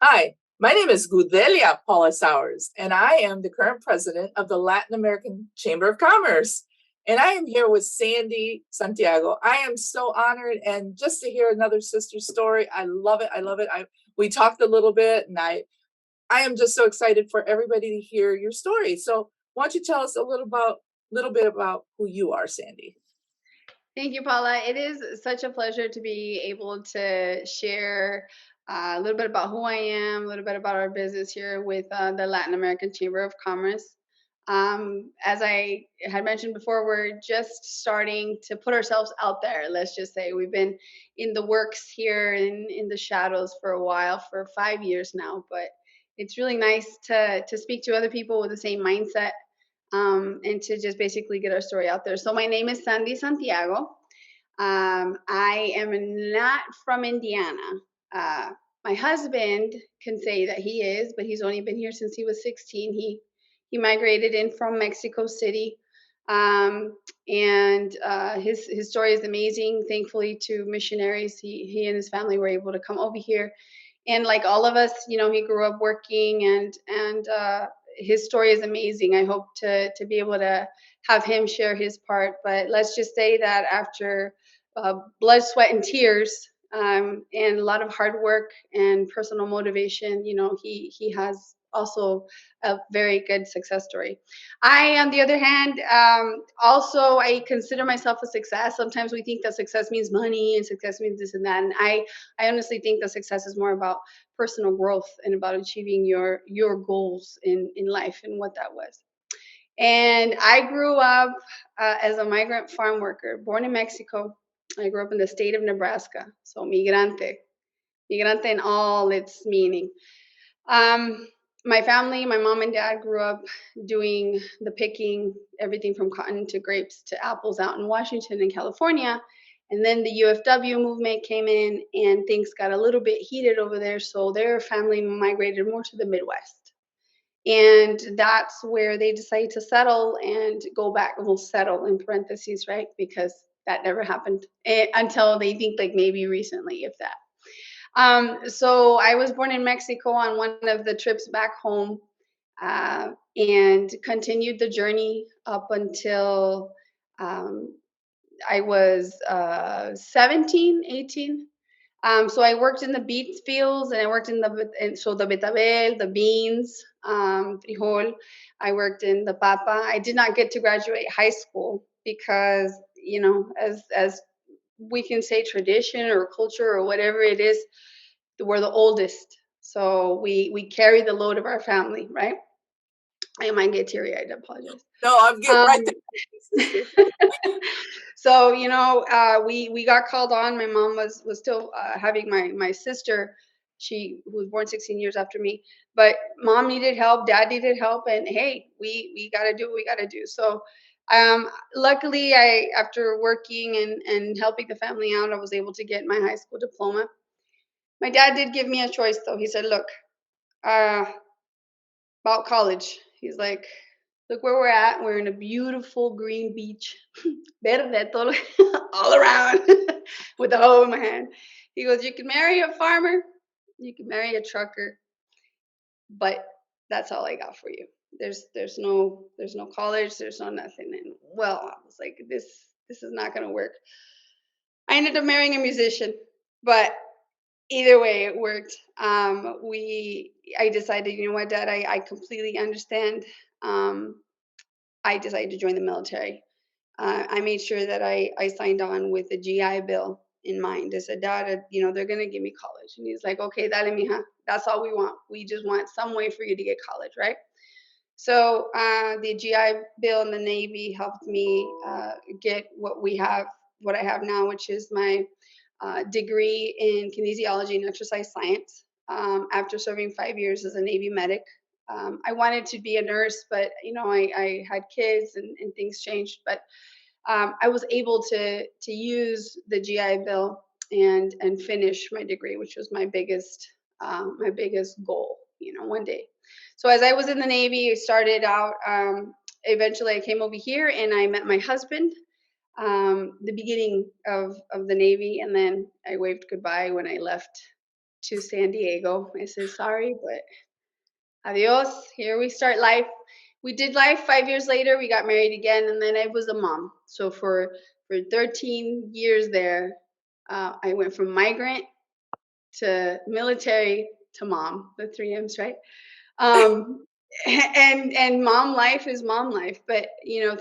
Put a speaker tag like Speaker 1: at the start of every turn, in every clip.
Speaker 1: Hi, my name is Gudelia Paula Sowers, and I am the current president of the Latin American Chamber of Commerce. And I am here with Sandy Santiago. I am so honored, and just to hear another sister story, I love it. I love it. We talked a little bit, and I am just so excited for everybody to hear your story. So, why don't you tell us little bit about who you are, Sandy?
Speaker 2: Thank you, Paula. It is such a pleasure to be able to share a little bit about who I am, a little bit about our business here with the Latin American Chamber of Commerce. As I had mentioned before, we're just starting to put ourselves out there. Let's just say we've been in the works here in the shadows for a while, for 5 years now, but it's really nice to speak to other people with the same mindset and to just basically get our story out there. So my name is Sandy Santiago. I am not from Indiana. Uh, my husband can say that he is, but he's only been here since he was 16. He migrated in from Mexico City, um, and his story is amazing. Thankfully, to missionaries, he and his family were able to come over here, and like all of us, he grew up working, and his story is amazing. I hope to be able to have him share his part. But let's just say that after blood, sweat, and tears, and a lot of hard work and personal motivation, he has also a very good success story. I, on the other hand, also I consider myself a success. Sometimes we think that success means money and success means this and that, and I honestly think that success is more about personal growth and about achieving your goals in life and what that was. And I grew up as a migrant farm worker, born in Mexico. I grew up in the state of Nebraska, so migrante in all its meaning. Um, my family, my mom and dad grew up doing the picking, everything from cotton to grapes to apples out in Washington and California. And then the UFW movement came in and things got a little bit heated over there. So their family migrated more to the Midwest. And that's where they decided to settle and go back. Well, settle in parentheses, right? Because that never happened until they think like maybe recently, if that. So I was born in Mexico on one of the trips back home, and continued the journey up until um, I was 17, 18. So I worked in the beet fields, and I worked so the betabel, the beans, frijol. I worked in the papa. I did not get to graduate high school because, as we can say, tradition or culture or whatever it is, we're the oldest, so we carry the load of our family, right? I might get teary eyed. I apologize.
Speaker 1: No, I'm getting right
Speaker 2: Um,
Speaker 1: there, sister.
Speaker 2: so we got called on. My mom was still having my sister. She who was born 16 years after me, but mom needed help, dad needed help, and hey, we got to do what we got to do. So luckily, I after working and helping the family out, I was able to get my high school diploma. My dad did give me a choice, though. He said, "Look, uh, about college." He's like, "Look where we're at. We're in a beautiful green beach, verde todo, all around, with the hoe in my hand." He goes, "You can marry a farmer, you can marry a trucker, but that's all I got for you. There's no college, there's no nothing." And well, I was like, this is not gonna work. I ended up marrying a musician, but either way, it worked. I decided, you know what, Dad, I completely understand. Um, I decided to join the military. I made sure that I signed on with the GI Bill in mind. I said, Dad, they're going to give me college. And he's like, okay, dale, mija. That's all we want. We just want some way for you to get college, right? So the GI Bill in the Navy helped me get what I have now, which is my degree in kinesiology and exercise science. After serving 5 years as a Navy medic, I wanted to be a nurse, but I had kids and things changed. But I was able to use the GI Bill and finish my degree, which was my biggest goal. One day. So as I was in the Navy, I started out. Eventually, I came over here and I met my husband. The beginning of the Navy, and then I waved goodbye when I left to San Diego. I said, sorry, but adios. Here we start life. We did life. 5 years later, we got married again, and then I was a mom. So for 13 years there, I went from migrant to military to mom, the three M's, right? Um, and mom life is mom life. But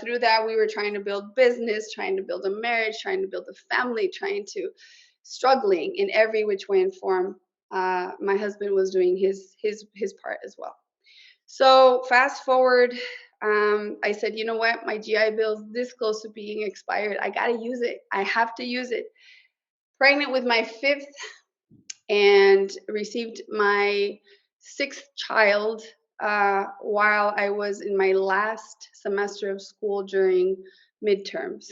Speaker 2: through that, we were trying to build business, trying to build a marriage, trying to build a family, trying to struggling in every which way and form. My husband was doing his part as well. So fast forward, I said, you know what? My GI Bill's this close to being expired. I gotta use it. I have to use it. Pregnant with my fifth, and received my sixth child while I was in my last semester of school during midterms.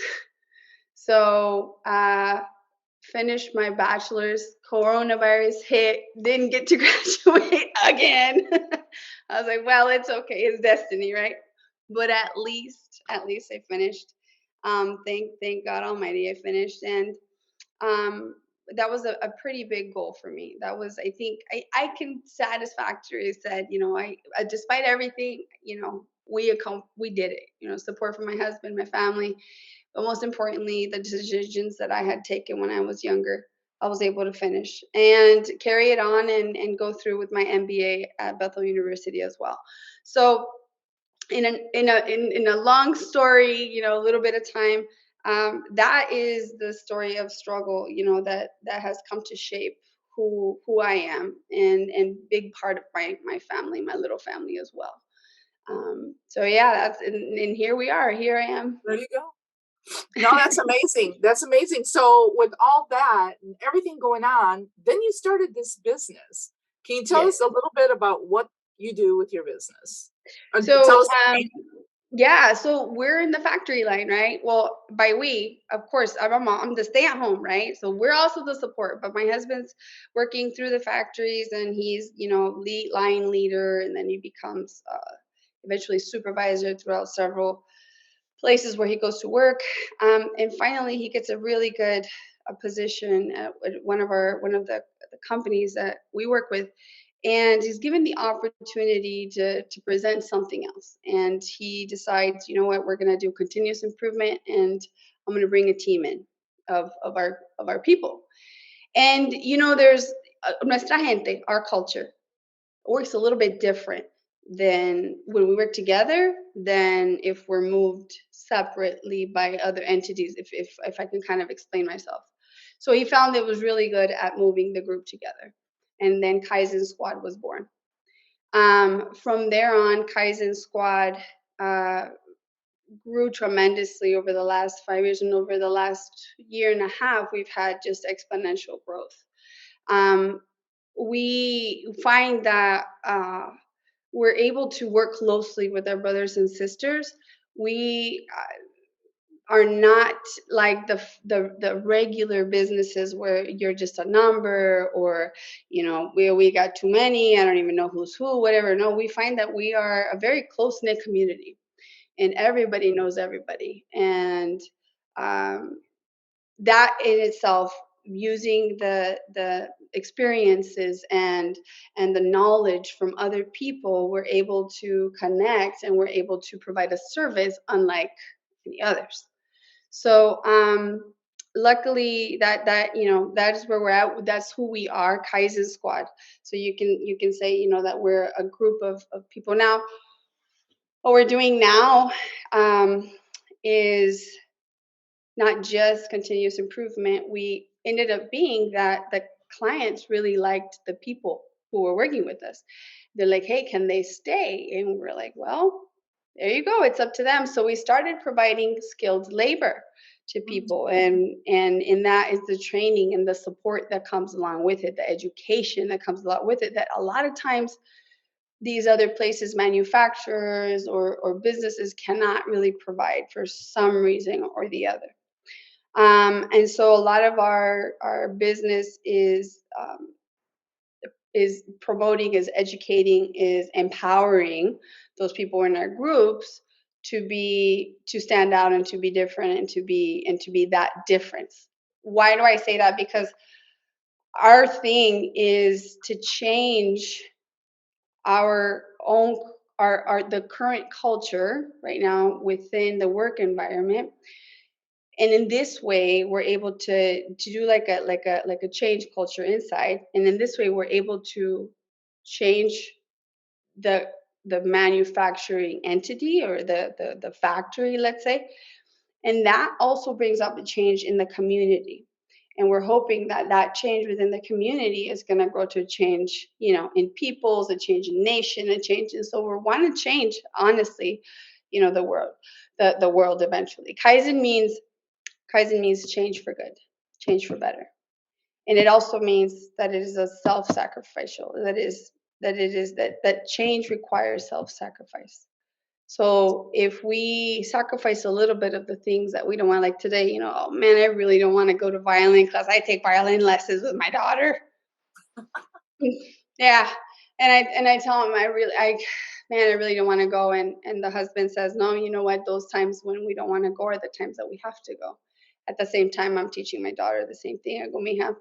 Speaker 2: So finished my bachelor's, coronavirus hit, didn't get to graduate again. I was like, well, it's okay, it's destiny, right? But at least I finished. Thank God Almighty, I finished, and um, that was a pretty big goal for me. That was, I think, I can satisfactorily said, despite everything, we did it. Support from my husband, my family, but most importantly, the decisions that I had taken when I was younger, I was able to finish and carry it on and go through with my MBA at Bethel University as well. So in a long story, a little bit of time, that is the story of struggle, that has come to shape who I am, and big part of my family, my little family as well. So yeah, and here we are. Here I am.
Speaker 1: There you go. No, that's amazing. That's amazing. So with all that and everything going on, then you started this business. Can you tell
Speaker 2: Yes.
Speaker 1: us a little bit about what you do with your business? Tell
Speaker 2: So
Speaker 1: us.
Speaker 2: yeah, so we're in the factory line, right? Well, by we, of course, I'm a mom, I'm the stay at home, right? So we're also the support, but my husband's working through the factories, and he's, line leader, and then he becomes eventually supervisor throughout several places where he goes to work. And finally, he gets a really good position at one of the companies that we work with, and he's given the opportunity to present something else. And he decides, you know what, we're going to do continuous improvement, and I'm going to bring a team in of our people. And there's nuestra gente, our culture works a little bit different than when we work together than if we're moved separately by other entities, if I can kind of explain myself. So he found it was really good at moving the group together, and then Kaizen Squad was born. From there on, Kaizen Squad uh, grew tremendously over the last 5 years, and over the last year and a half, we've had just exponential growth. Um, we find that we're able to work closely with our brothers and sisters. We are not like the regular businesses where you're just a number, or we got too many, I don't even know who's who, whatever. No, we find that we are a very close knit community, and everybody knows everybody. And um, that in itself, using the experiences and the knowledge from other people, we're able to connect, and we're able to provide a service unlike any others. So luckily, that is where we're at. That's who we are, Kaizen Squad. So you can say, that we're a group of people. Now what we're doing now is not just continuous improvement. We ended up being that the clients really liked the people who were working with us. They're like, hey, can they stay? And we're like, well, there you go. It's up to them. So we started providing skilled labor to people. And in that is the training and the support that comes along with it, the education that comes along with it, that a lot of times these other places, manufacturers or businesses, cannot really provide for some reason or the other. And so a lot of our business is promoting, is educating, is empowering those people in our groups to stand out and to be different, and to be that difference. Why do I say that? Because our thing is to change our own our the current culture right now within the work environment, and in this way we're able to do like a change culture inside, and in this way we're able to change the the manufacturing entity, or the factory, let's say. And that also brings up a change in the community, and we're hoping that that change within the community is going to grow to a change, in peoples, a change in nation, a change. And so we want to change, honestly, the world, the world eventually. Kaizen means change for good, change for better. And it also means that it is a self-sacrificial, that change requires self-sacrifice. So if we sacrifice a little bit of the things that we don't want, like today, oh man, I really don't want to go to violin class. I take violin lessons with my daughter. Yeah. And I tell him, man, I really don't want to go. And the husband says, no, you know what? Those times when we don't want to go are the times that we have to go. At the same time, I'm teaching my daughter the same thing. I go, mija,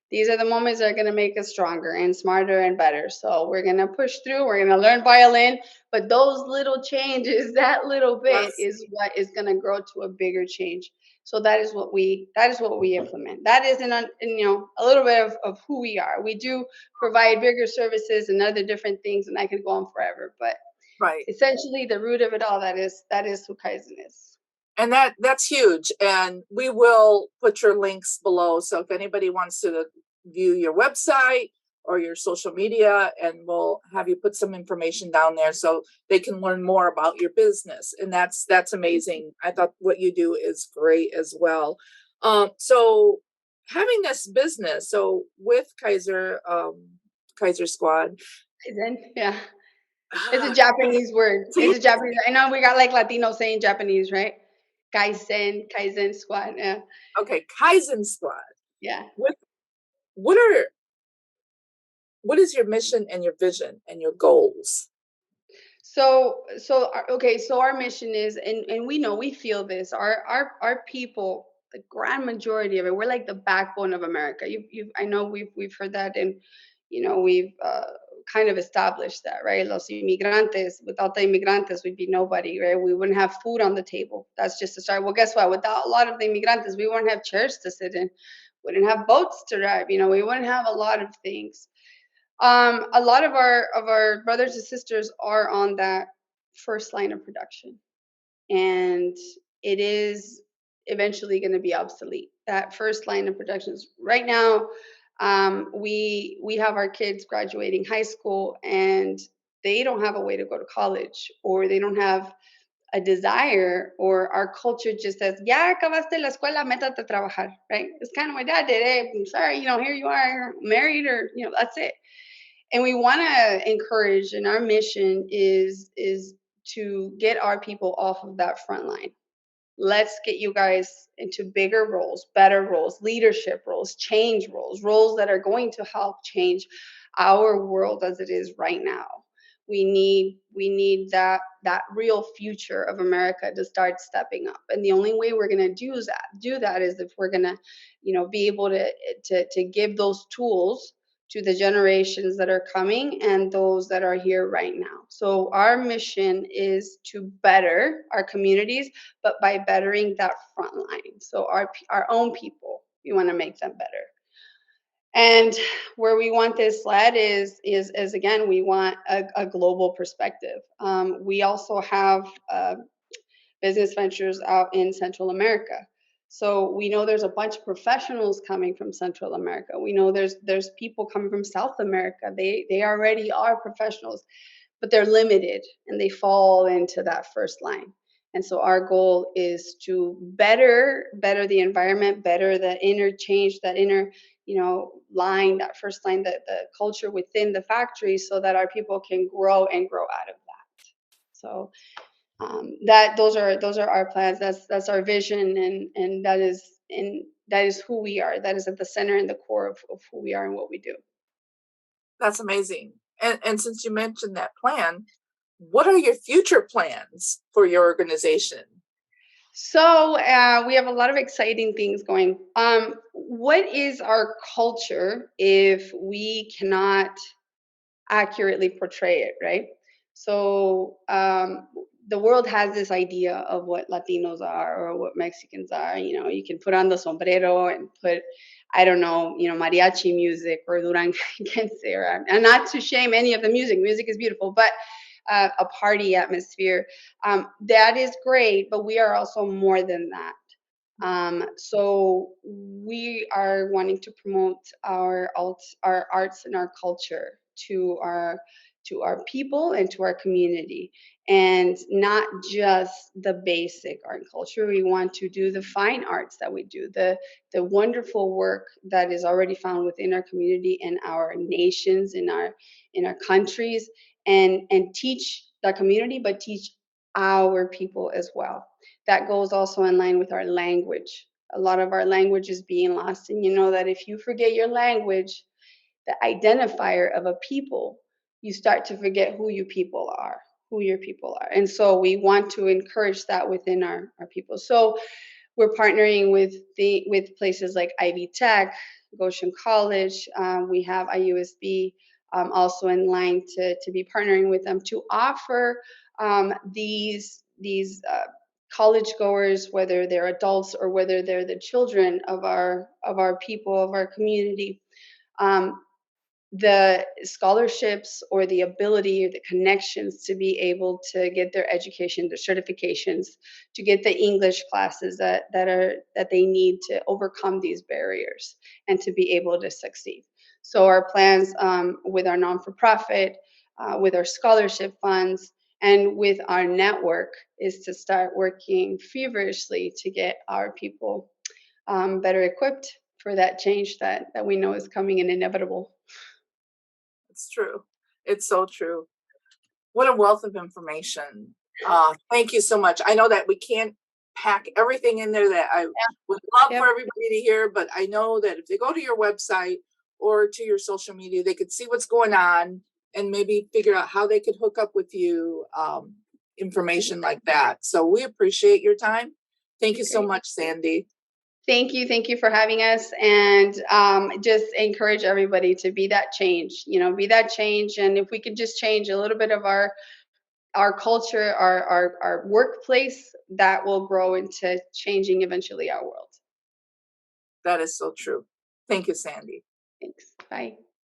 Speaker 2: these are the moments that are going to make us stronger and smarter and better. So we're going to push through. We're going to learn violin. But those little changes, that little bit
Speaker 1: Yes.
Speaker 2: is what is going to grow to a bigger change. So that is what we implement. That is a little bit of who we are. We do provide bigger services and other different things, and I could go on forever. But
Speaker 1: Right.
Speaker 2: essentially, the root of it all, that is who Kaizen is.
Speaker 1: And that's huge. And we will put your links below. So if anybody wants to view your website or your social media, and we'll have you put some information down there so they can learn more about your business. And that's amazing. I thought what you do is great as well. So having this business, so with Kaiser Squad.
Speaker 2: Kaizen, yeah. It's a Japanese word.
Speaker 1: See?
Speaker 2: It's a Japanese. I know we got like Latino saying Japanese, right? Kaizen squad. Yeah,
Speaker 1: Okay, Kaizen Squad.
Speaker 2: yeah.
Speaker 1: What what are what is your mission and your vision and your goals?
Speaker 2: So our mission is, and we feel this. Our people, the grand majority of it, we're like the backbone of America. I know we've heard that, and we've kind of established that, right? Los inmigrantes. Without the inmigrantes, we'd be nobody, right? We wouldn't have food on the table. That's just a start. Well, guess what? Without a lot of the inmigrantes, we wouldn't have chairs to sit in. Wouldn't have boats to drive. We wouldn't have a lot of things. A lot of our brothers and sisters are on that first line of production, and it is eventually going to be obsolete. That first line of production is right now. We have our kids graduating high school, and they don't have a way to go to college, or they don't have a desire, or our culture just says, "Ya acabaste la escuela, métate a trabajar." Right? It's kind of my dad did it. I'm sorry, here you are, married, or that's it. And we want to encourage, and our mission is to get our people off of that front line. Let's get you guys into bigger roles, better roles, leadership roles, change roles that are going to help change our world as it is right now. We need that real future of America to start stepping up. And the only way we're going to do that is if we're going to, be able to give those tools to the generations that are coming and those that are here right now. So our mission is to better our communities, but by bettering that front line. So our own people, we want to make them better. And where we want this led is again, we want a global perspective. We also have business ventures out in Central America. So we know there's a bunch of professionals coming from Central America. We know there's people coming from South America. They already are professionals, but they're limited and they fall into that first line. And so our goal is to better the environment, better the inner change, that inner, line, that first line, the culture within the factory, so that our people can grow and grow out of that. So that those are our plans. That's our vision, and that is who we are. That is at the center and the core of who we are and what we do.
Speaker 1: That's amazing. And since you mentioned that plan, what are your future plans for your organization?
Speaker 2: So we have a lot of exciting things going. What is our culture if we cannot accurately portray it, right? So the world has this idea of what Latinos are or what Mexicans are. You know, you can put on the sombrero and put, I don't know, mariachi music or duranguense, or and not to shame any of the music. Music is beautiful, but a party atmosphere. That is great, but we are also more than that. So we are wanting to promote our arts and our culture to our people and to our community, and not just the basic art and culture. We want to do the fine arts that we do, the wonderful work that is already found within our community and our nations, in our countries, and teach the community, but teach our people as well. That goes also in line with our language. A lot of our language is being lost. And you know that if you forget your language, the identifier of a people, you start to forget who you people are, who your people are. And so we want to encourage that within our people. So we're partnering with places like Ivy Tech, Goshen College. We have IUSB also in line to be partnering with them to offer these college goers, whether they're adults or whether they're the children of our people, of our community, um, the scholarships or the ability or the connections to be able to get their education, their certifications, to get the English classes that they need to overcome these barriers and to be able to succeed. So our plans with our non-for-profit, with our scholarship funds, and with our network is to start working feverishly to get our people better equipped for that change that we know is coming and inevitable.
Speaker 1: It's true. It's so true. What a wealth of information. Thank you so much. I know that we can't pack everything in there that I would love for
Speaker 2: Yep.
Speaker 1: everybody to hear, but I know that if they go to your website or to your social media, they could see what's going on and maybe figure out how they could hook up with you, information like that. So we appreciate your time. Thank you so
Speaker 2: Great.
Speaker 1: much, Sandy.
Speaker 2: Thank you for having us, and just encourage everybody to be that change. You know, be that change, and if we could just change a little bit of our culture, our workplace, that will grow into changing eventually our world.
Speaker 1: That is so true. Thank you, Sandy.
Speaker 2: Thanks. Bye.